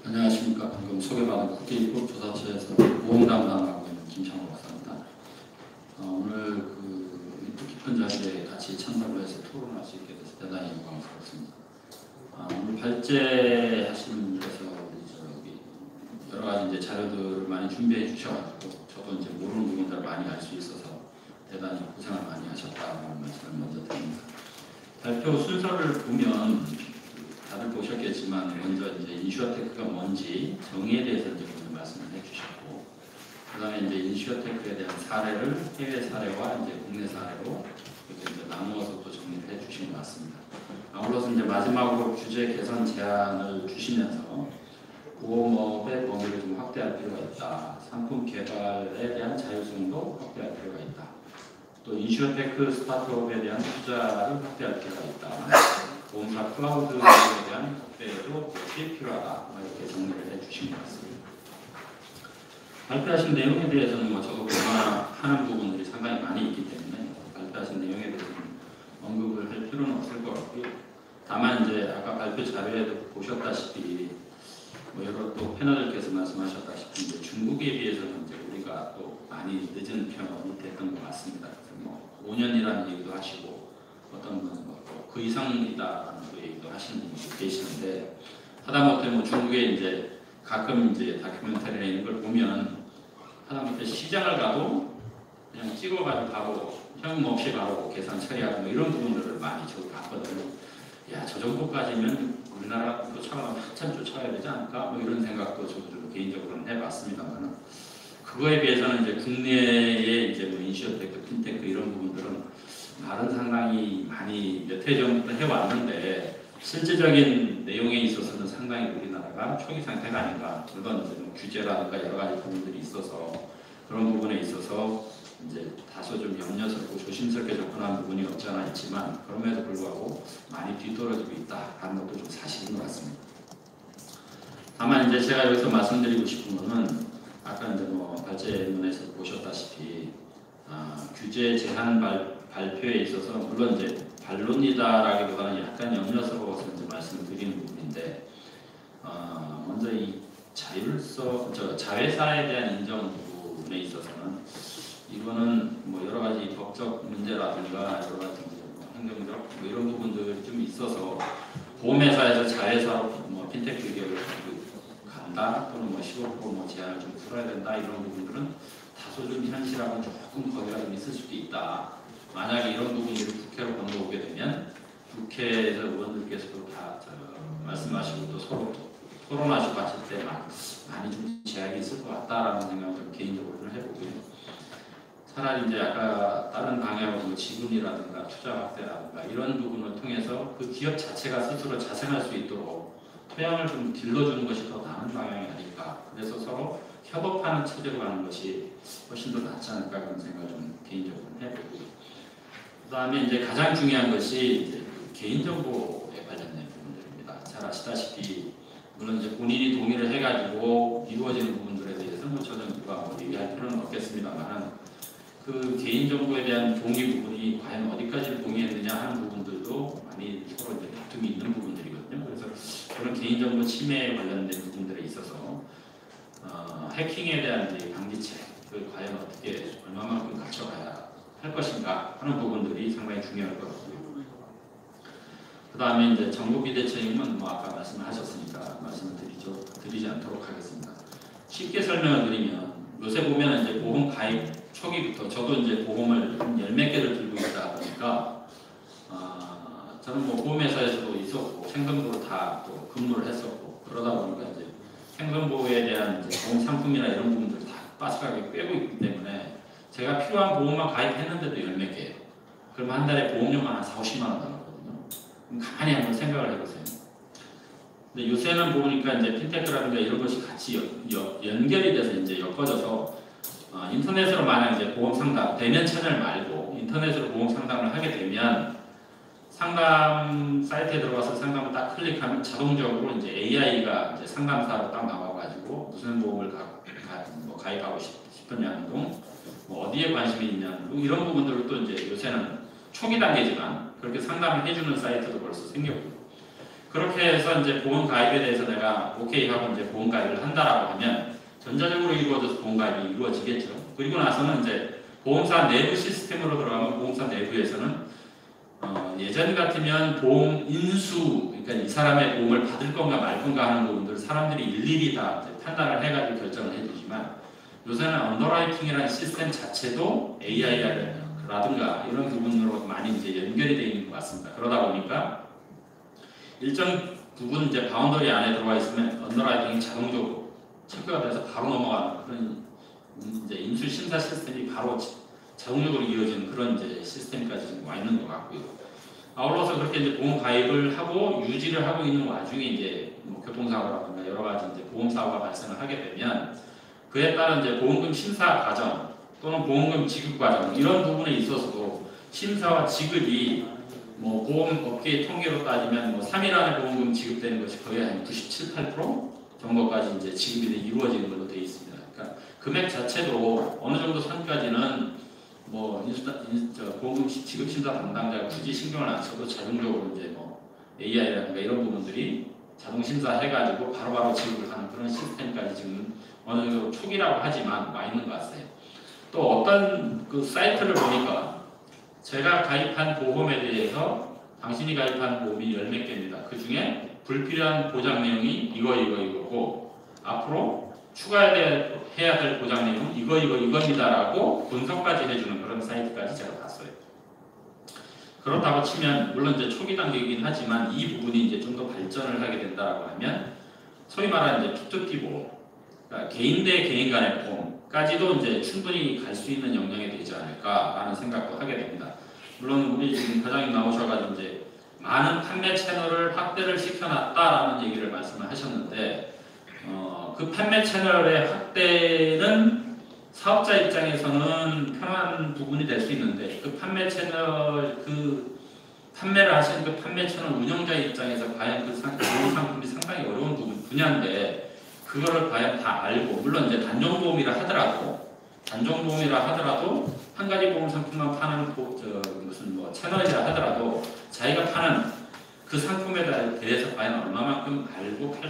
안녕하십니까. 방금 소개받은 국제입법조사처에서 보험 담당하고 있는 김창호 박사입니다. 오늘 깊은 자리에 같이 참석을 해서 토론할 수 있게 돼서 대단히 영광스럽습니다. 오늘 발제하신 분께서 여러 가지 이제 자료들을 많이 준비해 주셔가지고 저도 이제 모르는 부분들을 많이 알 수 있어서 대단히 고생을 많이 하셨다는 말씀을 먼저 드립니다. 발표 순서를 보면 다들 보셨겠지만 먼저 이제 인슈어테크가 뭔지 정의에 대해서 이제 먼저 말씀을 해주셨고, 그다음에 이제 인슈어테크에 대한 사례를 해외 사례와 이제 국내 사례로 이렇게 이제 나누어서 또 정리를 해주신 것 같습니다. 아울러서 이제 마지막으로 규제 개선 제안을 주시면서 보험업의 범위를 좀 확대할 필요가 있다. 상품 개발에 대한 자율성도 확대할 필요가 있다. 또 인슈어테크 스타트업에 대한 투자를 확대할 필요가 있다. 보험사 클라우드에 대한 확대도 역시 필요하다. 이렇게 정리를 해주신 것 같습니다. 발표하신 내용에 대해서는 저도 공감하는 부분들이 상당히 많이 있기 때문에 발표하신 내용에 대해서는 언급을 할 필요는 없을 것 같고요. 다만 이제 아까 발표 자료에도 보셨다시피 여러 또 패널들께서 말씀하셨다시피 이제 중국에 비해서는 이제 우리가 또 많이 늦은 편이 됐던 것 같습니다. 그래서 5년이라는 얘기도 하시고 어떤 분은 그 이상이다라는 얘기도 하시는 분이 계시는데, 하다못해 중국에 이제 가끔 이제 다큐멘터리나 이런 걸 보면 하다못해 시장을 가도 그냥 찍어가지고 바로 현금 없이 바로 계산 처리하고 이런 부분들을 많이 저도 봤거든요. 야, 저 정도까지면 우리나라 쫓아가면 한참 쫓아가야 되지 않을까? 이런 생각도 저도 좀 개인적으로는 해봤습니다만, 그거에 비해서는 이제 국내의 이제 인슈어테크, 핀테크 이런 부분들은 말은 상당히 많이 몇 해 전부터 해왔는데 실질적인 내용에 있어서는 상당히 우리나라가 초기 상태가 아닌가. 물론 이제 규제라든가 여러 가지 부분들이 있어서 그런 부분에 있어서 이제 다소 좀 염려스럽고 조심스럽게 접근한 부분이 없지 않아 있지만, 그럼에도 불구하고 많이 뒤떨어지고 있다라는 것도 좀 사실인 것 같습니다. 다만 이제 제가 여기서 말씀드리고 싶은 것은 아까 이제 발제문에서 보셨다시피 규제 제한 발표에 있어서 물론 이제 반론이다라기보다는 약간 염려스러워서 이제 말씀을 드리는 부분인데, 먼저 이 자회사에 대한 인정 부분에 있어서는 이거는 여러 가지 법적 문제라든가 여러 가지 행정적 이런 부분들이 좀 있어서 보험회사에서 자회사로 핀테크 기업을 간다 또는 15% 제한을 좀 풀어야 된다 이런 부분들은 다소 좀 현실하고 조금 거리가 좀 있을 수도 있다. 만약에 이런 부분들이 국회로 건너오게 되면 국회에서 의원들께서도 다 말씀하시고 또 서로 토론하시고 하실 때 많이 좀 제약이 있을 것 같다라는 생각을 좀 개인적으로는 해보고요. 차라리 이제 아까 다른 방향으로 지분이라든가 투자 확대라든가 이런 부분을 통해서 그 기업 자체가 스스로 자생할 수 있도록 토양을 좀 길러주는 것이 더 나은 방향이 아닐까. 그래서 서로 협업하는 체제로 가는 것이 훨씬 더 낫지 않을까 그런 생각을 좀 개인적으로 해보고요. 그 다음에 이제 가장 중요한 것이 이제 개인정보에 관련된 부분들입니다. 잘 아시다시피 물론 이제 본인이 동의를 해가지고 이루어지는 부분들에 대해서는 저는 누가 얘기할 필요는 없겠습니다만, 그 개인정보에 대한 동의 부분이 과연 어디까지 동의했느냐 하는 부분들도 많이 서로 이제 다툼이 있는 부분들이거든요. 그래서 그런 개인정보 침해에 관련된 부분들에 있어서 해킹에 대한 이제 방지책을 과연 어떻게 얼마만큼 갖춰가야 할 것인가 하는 부분들이 상당히 중요할 것 같고요. 그 다음에 이제 정보비대처님은 아까 말씀하셨으니까 말씀을 드리지 않도록 하겠습니다. 쉽게 설명을 드리면 요새 보면 이제 보험 가입 초기부터 저도 이제 보험을 열 몇 개를 들고 있다 보니까 저는 보험회사에서도 있었고 생선보로 다 또 근무를 했었고 그러다 보니까 이제 생선보호에 대한 이제 보험 상품이나 이런 부분들 다 빠삭하게 꿰고 있기 때문에 제가 필요한 보험만 가입했는데도 열 몇 개예요. 그러면 한 달에 보험료만 한 4, 50만 원 나가거든요. 그럼 가만히 한번 생각을 해보세요. 근데 요새는 보니까 이제 핀테크라든가 이런 것이 같이 연결이 돼서 이제 엮어져서 인터넷으로 만약 이제 보험 상담 대면 채널 말고 인터넷으로 보험 상담을 하게 되면 상담 사이트에 들어가서 상담을 딱 클릭하면 자동적으로 이제 AI가 이제 상담사로 딱 나와가지고 무슨 보험을 가입하고 싶으냐는 등 어디에 관심이 있냐는 등 이런 부분들을 또 이제 요새는 초기 단계지만 그렇게 상담을 해주는 사이트도 벌써 생겼고, 그렇게 해서 이제 보험 가입에 대해서 내가 오케이 하고 이제 보험 가입을 한다라고 하면 전자적으로 이루어져서 보험 가입이 이루어지겠죠. 그리고 나서는 이제 보험사 내부 시스템으로 들어가면 보험사 내부에서는 예전 같으면 보험 인수, 그러니까 이 사람의 보험을 받을 건가 말 건가 하는 부분들을 사람들이 일일이 다 판단을 해가지고 결정을 해주지만 요새는 언더라이팅이라는 시스템 자체도 AI라든가 이런 부분으로 많이 이제 연결이 되어 있는 것 같습니다. 그러다 보니까 일정 부분 이제 바운더리 안에 들어와 있으면 언더라이팅이 자동적으로 체크가 돼서 바로 넘어가는 그런 이제 인수 심사 시스템이 바로 자동적으로 이어지는 그런 이제 시스템까지 지금 와 있는 것 같고요. 아울러서 그렇게 이제 보험 가입을 하고 유지를 하고 있는 와중에 이제 뭐 교통사고라든가 여러 가지 이제 보험 사고가 발생을 하게 되면 그에 따른 이제 보험금 심사 과정 또는 보험금 지급 과정 이런 부분에 있어서도 심사와 지급이 뭐 보험업계의 통계로 따지면 뭐 3일 안에 보험금 지급되는 것이 거의 한 97, 8% 정도까지 이제 지급이 이루어지는 걸로 되어 있습니다. 그러니까 금액 자체도 어느 정도 선까지는 뭐 보험금 지급 심사 담당자가 굳이 신경을 안 써도 자동적으로 이제 뭐 AI라든가 이런 부분들이 자동 심사해가지고 바로바로 지급을 하는 그런 시스템까지 지금 어느 정도 초기라고 하지만 와 있는 것 같아요. 또 어떤 그 사이트를 보니까 제가 가입한 보험에 대해서 당신이 가입한 보험이 10몇 개입니다. 그 중에 불필요한 보장 내용이 이거고 앞으로 추가해야 될 보장 내용은 이겁니다라고 분석까지 해주는 그런 사이트까지 제가 봤어요. 그렇다고 치면 물론 이제 초기 단계이긴 하지만 이 부분이 이제 좀 더 발전을 하게 된다라고 하면 소위 말하는 이제 P2P 보험, 그러니까 개인 대 개인 간의 보험까지도 이제 충분히 갈 수 있는 영역이 되지 않을까라는 생각도 하게 됩니다. 물론 우리 지금 과장님 나오셔가지고 이제 많은 판매 채널을 확대를 시켜놨다라는 얘기를 말씀을 하셨는데 그 판매 채널의 확대는 사업자 입장에서는 편한 부분이 될 수 있는데 그 판매 채널 판매를 하시는 그 판매 채널 운영자 입장에서 과연 그 상품이 상당히 어려운 분야인데 그거를 과연 다 알고 물론 이제 단종보험이라 하더라도 한 가지 보험 상품만 파는 무슨 뭐 채널이라 하더라도 자기가 파는 그 상품에 대해서 과연 얼마만큼 알고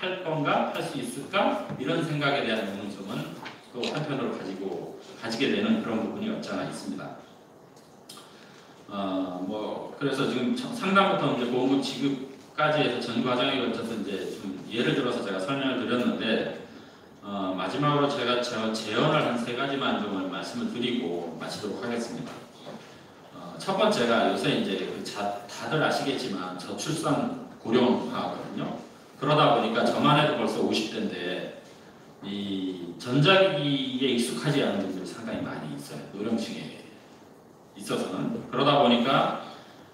팔 건가 할 수 있을까 이런 생각에 대한 의문점은 또 한편으로 가지게 되는 그런 부분이 없지 않아 있습니다. 뭐 그래서 지금 상담부터 이제 보험금 지급까지 해서 전 과정에 걸쳐서 이제 좀 예를 들어서 제가 설명을 드렸는데 마지막으로 제가 제언을 한 3가지만 좀 말씀을 드리고 마치도록 하겠습니다. 첫 번째가 요새 이제 다들 아시겠지만 저출산 고령화거든요. 그러다 보니까 저만 해도 벌써 50대인데 이 전자기기에 익숙하지 않은 분들이 상당히 많이 있어요. 노령층에 있어서는. 그러다 보니까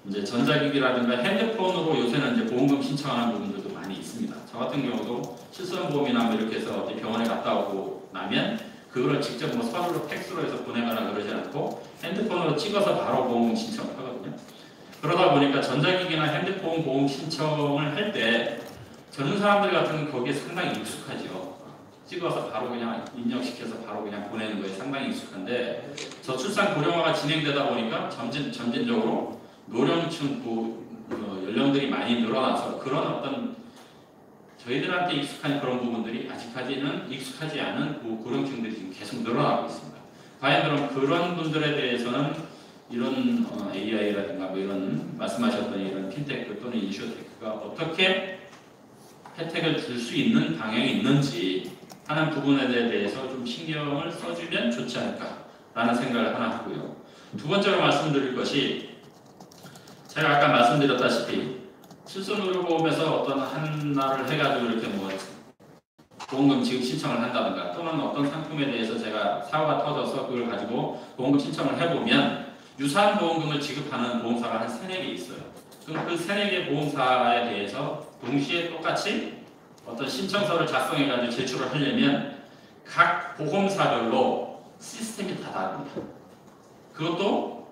이제 전자기기라든가 핸드폰으로 요새는 이제 보험금 신청하는 부분들도 많이 있습니다. 저 같은 경우도 실손보험이나 뭐 이렇게 해서 어디 병원에 갔다 오고 나면 그거를 직접 뭐 서류로 팩스로 해서 보내거나 그러지 않고 핸드폰으로 찍어서 바로 보험금 신청을 하거든요. 그러다 보니까 전자기기나 핸드폰 보험 신청을 할 때 젊은 사람들 같은 경우는 거기에 상당히 익숙하죠. 찍어서 바로 그냥 입력시켜서 바로 그냥 보내는 거에 상당히 익숙한데 저출산 고령화가 진행되다 보니까 점진적으로 노령층 연령들이 많이 늘어나서 그런 어떤 저희들한테 익숙한 그런 부분들이 아직까지는 익숙하지 않은 고령층들이 지금 계속 늘어나고 있습니다. 과연 그럼 그런 분들에 대해서는 이런 AI라든가 뭐 이런 말씀하셨던 이런 핀테크 또는 인슈어테크가 어떻게 혜택을 줄 수 있는 방향이 있는지 하는 부분에 대해서 좀 신경을 써주면 좋지 않을까라는 생각을 하나 하고요. 두 번째로 말씀드릴 것이 제가 아까 말씀드렸다시피 실손의료보험에서 어떤 하나를 해가지고 이렇게 뭐 보험금 지급 신청을 한다든가 또는 어떤 상품에 대해서 제가 사고가 터져서 그걸 가지고 보험금 신청을 해보면 유사한 보험금을 지급하는 보험사가 한 3-4개 있어요. 그럼 그 3-4개 보험사에 대해서 동시에 똑같이 어떤 신청서를 작성해가지고 제출을 하려면 각 보험사별로 시스템이 다 다릅니다. 그것도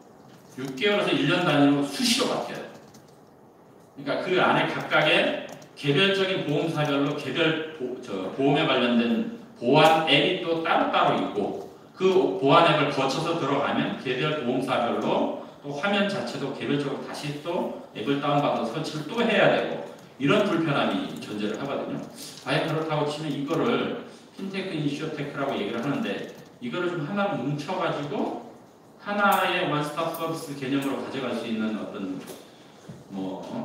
6개월에서 1년 단위로 수시로 바뀌어요. 그러니까 그 안에 각각의 개별적인 보험사별로 개별 보험에 관련된 보안 앱이 또 따로따로 있고 그 보안 앱을 거쳐서 들어가면 개별 보험사별로 또 화면 자체도 개별적으로 다시 또 앱을 다운받아서 설치를 또 해야 되고 이런 불편함이 존재를 하거든요. 과연 그렇다고 치면 이거를 핀테크, 인슈어테크라고 얘기를 하는데 이거를 좀 하나 뭉쳐가지고 하나의 원스톱 서비스 개념으로 가져갈 수 있는 어떤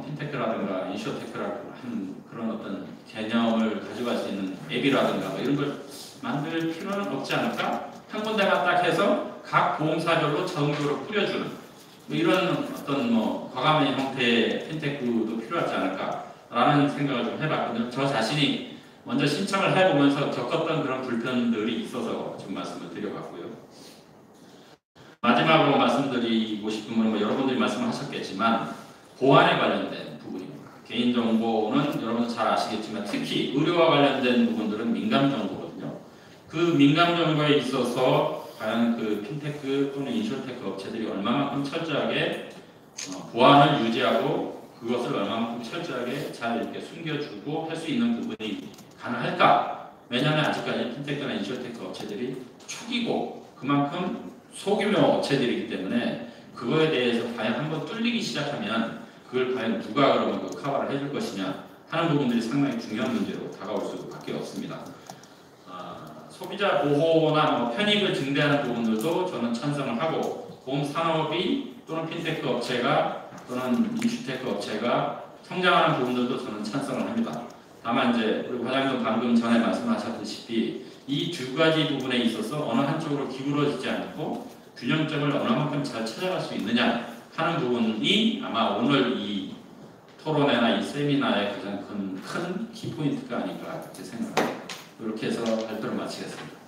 핀테크라든가 인슈어테크라든가 하는 그런 어떤 개념을 가져갈 수 있는 앱이라든가 뭐 이런 걸 만들 필요는 없지 않을까? 한 군데만 딱 해서 각 보험사별로 자동적으로 뿌려주는 뭐 이런 어떤 과감한 형태의 핀테크도 필요하지 않을까라는 생각을 좀 해봤거든요. 저 자신이 먼저 신청을 해보면서 겪었던 그런 불편들이 있어서 지금 말씀을 드려봤고요. 마지막으로 말씀드리고 싶은 건 여러분들이 말씀하셨겠지만 보안에 관련된 부분입니다. 개인정보는 여러분 잘 아시겠지만 특히 의료와 관련된 부분들은 민감정보거든요. 그 민감정보에 있어서 과연 그 핀테크 또는 인슈어테크 업체들이 얼마만큼 철저하게 보안을 유지하고 그것을 얼마만큼 철저하게 잘 이렇게 숨겨주고 할 수 있는 부분이 가능할까? 왜냐하면 아직까지 핀테크나 인슈어테크 업체들이 초기고 그만큼 소규모 업체들이기 때문에 그거에 대해서 과연 한번 뚫리기 시작하면 그걸 과연 누가 그러면 그 커버를 해줄 것이냐 하는 부분들이 상당히 중요한 문제로 다가올 수밖에 없습니다. 소비자 보호나 편익을 증대하는 부분들도 저는 찬성을 하고 보험 산업이 또는 핀테크 업체가 또는 인슈테크 업체가 성장하는 부분들도 저는 찬성을 합니다. 다만 이제 우리 과장님 방금 전에 말씀하셨다시피 이 두 가지 부분에 있어서 어느 한쪽으로 기울어지지 않고 균형점을 얼마만큼 잘 찾아갈 수 있느냐 하는 부분이 아마 오늘 이 토론회나 이 세미나의 가장 큰 키포인트가 아닐까 그렇게 생각합니다. 이렇게 해서 발표를 마치겠습니다.